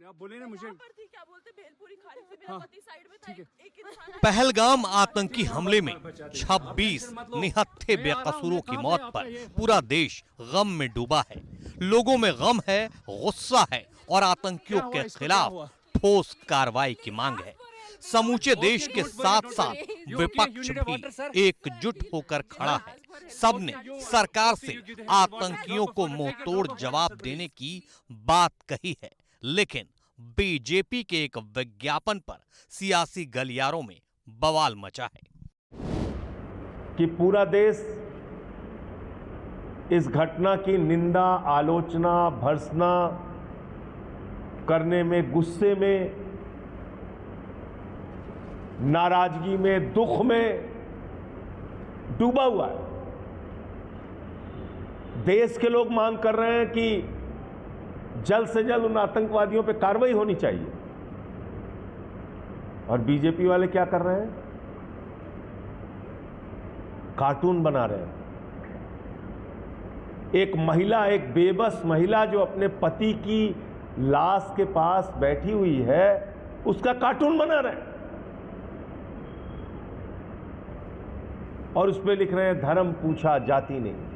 आप बोले ना मुझे। क्या बोलते भेलपुरी खाने से मेरा पति साइड में था, एक इंसान आया। पहलगाम आतंकी हमले में 26 निहत्थे बेकसूरों की मौत पर पूरा देश गम में डूबा है। लोगों में गम है, गुस्सा है और आतंकियों के खिलाफ ठोस कार्रवाई की मांग है। समूचे देश के साथ साथ विपक्ष भी एकजुट होकर खड़ा है। सबने सरकार से आतंकियों को मुंहतोड़ जवाब देने की बात कही है, लेकिन बीजेपी के एक विज्ञापन पर सियासी गलियारों में बवाल मचा है कि पूरा देश इस घटना की निंदा, आलोचना, भर्त्सना करने में, गुस्से में, नाराजगी में, दुख में डूबा हुआ है। देश के लोग मांग कर रहे हैं कि जल्द से जल्द उन आतंकवादियों पे कार्रवाई होनी चाहिए, और बीजेपी वाले क्या कर रहे हैं? कार्टून बना रहे हैं। एक महिला, एक बेबस महिला जो अपने पति की लाश के पास बैठी हुई है, उसका कार्टून बना रहे हैं और उस पर लिख रहे हैं धर्म पूछा जाति नहीं।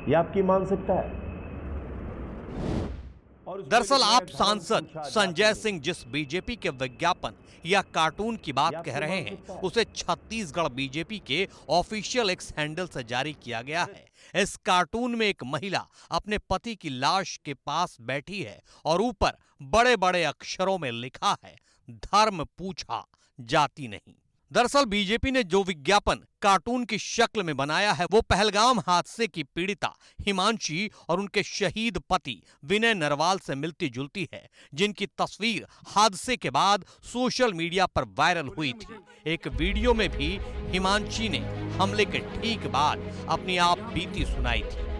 यह आपकी मानसिकता है। दरअसल आप सांसद संजय सिंह जिस बीजेपी के विज्ञापन या कार्टून की बात कह रहे हैं, उसे छत्तीसगढ़ बीजेपी के ऑफिशियल एक्स हैंडल से जारी किया गया है। इस कार्टून में एक महिला अपने पति की लाश के पास बैठी है और ऊपर बड़े बड़े अक्षरों में लिखा है धर्म पूछा जाति नहीं। दरअसल बीजेपी ने जो विज्ञापन कार्टून की शक्ल में बनाया है, वो पहलगाम हादसे की पीड़िता हिमांशी और उनके शहीद पति विनय नरवाल से मिलती जुलती है, जिनकी तस्वीर हादसे के बाद सोशल मीडिया पर वायरल हुई थी। एक वीडियो में भी हिमांशी ने हमले के ठीक बाद अपनी आप बीती सुनाई थी।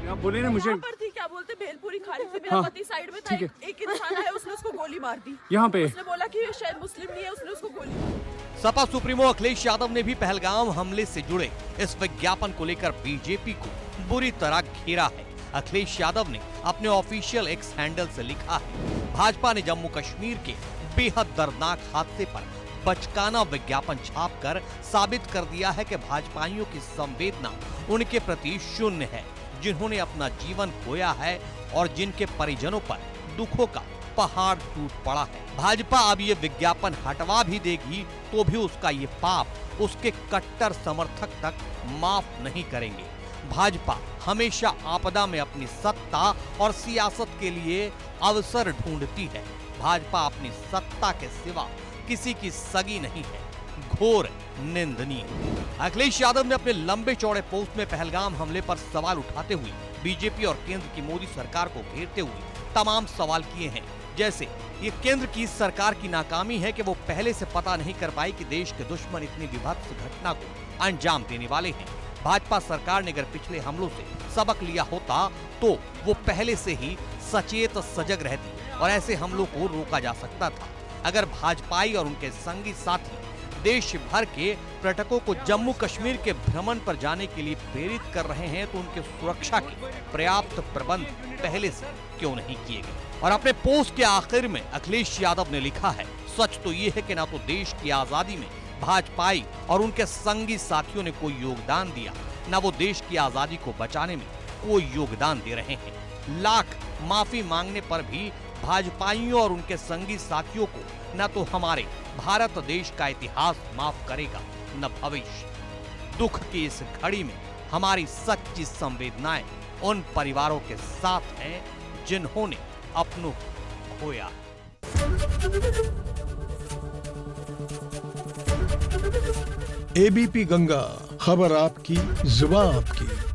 आप बोले ना मुझे। क्या बोलते भेलपुरी खाने से मेरा पति साइड में था, एक इंसान आया, उसने उसको गोली मार दी। यहाँ पे उसने बोला कि शायद मुस्लिम नहीं है, उसने उसको गोली मार दी। सपा सुप्रीमो अखिलेश यादव ने भी पहलगाम हमले से जुड़े इस विज्ञापन को लेकर बीजेपी को बुरी तरह घेरा है। अखिलेश यादव ने अपने ऑफिशियल एक्स हैंडल से लिखा है, भाजपा ने जम्मू कश्मीर के बेहद दर्दनाक हादसे पर बचकाना विज्ञापन छापकर साबित कर दिया है कि भाजपाइयों की संवेदना उनके प्रति शून्य है, जिन्होंने अपना जीवन खोया है और जिनके परिजनों पर दुखों का पहाड़ टूट पड़ा है। भाजपा अब ये विज्ञापन हटवा भी देगी तो भी उसका ये पाप उसके कट्टर समर्थक तक माफ नहीं करेंगे। भाजपा हमेशा आपदा में अपनी सत्ता और सियासत के लिए अवसर ढूंढती है। भाजपा अपनी सत्ता के सिवा किसी की सगी नहीं है, घोर निंदनीय। अखिलेश यादव ने अपने लंबे चौड़े पोस्ट में पहलगाम हमले पर सवाल उठाते हुए बीजेपी और केंद्र की मोदी सरकार को घेरते हुए तमाम सवाल किए हैं, जैसे ये केंद्र की सरकार की नाकामी है कि वो पहले से पता नहीं कर पाई कि देश के दुश्मन इतनी विभत्स घटना को अंजाम देने वाले हैं। भाजपा सरकार ने अगर पिछले हमलों से सबक लिया होता तो वो पहले से ही सचेत सजग रहती और ऐसे हमलों को रोका जा सकता था। अगर भाजपाई और उनके संगी साथी देश भर के पर्यटकों को जम्मू कश्मीर के भ्रमण पर जाने के लिए प्रेरित कर रहे हैं, तो उनके सुरक्षा के पर्याप्त प्रबंध पहले से क्यों नहीं किए गए। और अपने पोस्ट के आखिर में अखिलेश यादव ने लिखा है, सच तो ये है कि ना तो देश की आजादी में भाजपाई और उनके संगी साथियों ने कोई योगदान दिया, न वो देश की आजादी को बचाने में कोई योगदान दे रहे हैं। लाख माफी मांगने पर भी भाजपाइयों और उनके संगी साथियों को न तो हमारे भारत देश का इतिहास माफ करेगा, न भविष्य। दुख की इस घड़ी में हमारी सच्ची संवेदनाएं उन परिवारों के साथ हैं जिन्होंने अपनों को खोया। एबीपी गंगा, खबर आपकी, जुबान आपकी।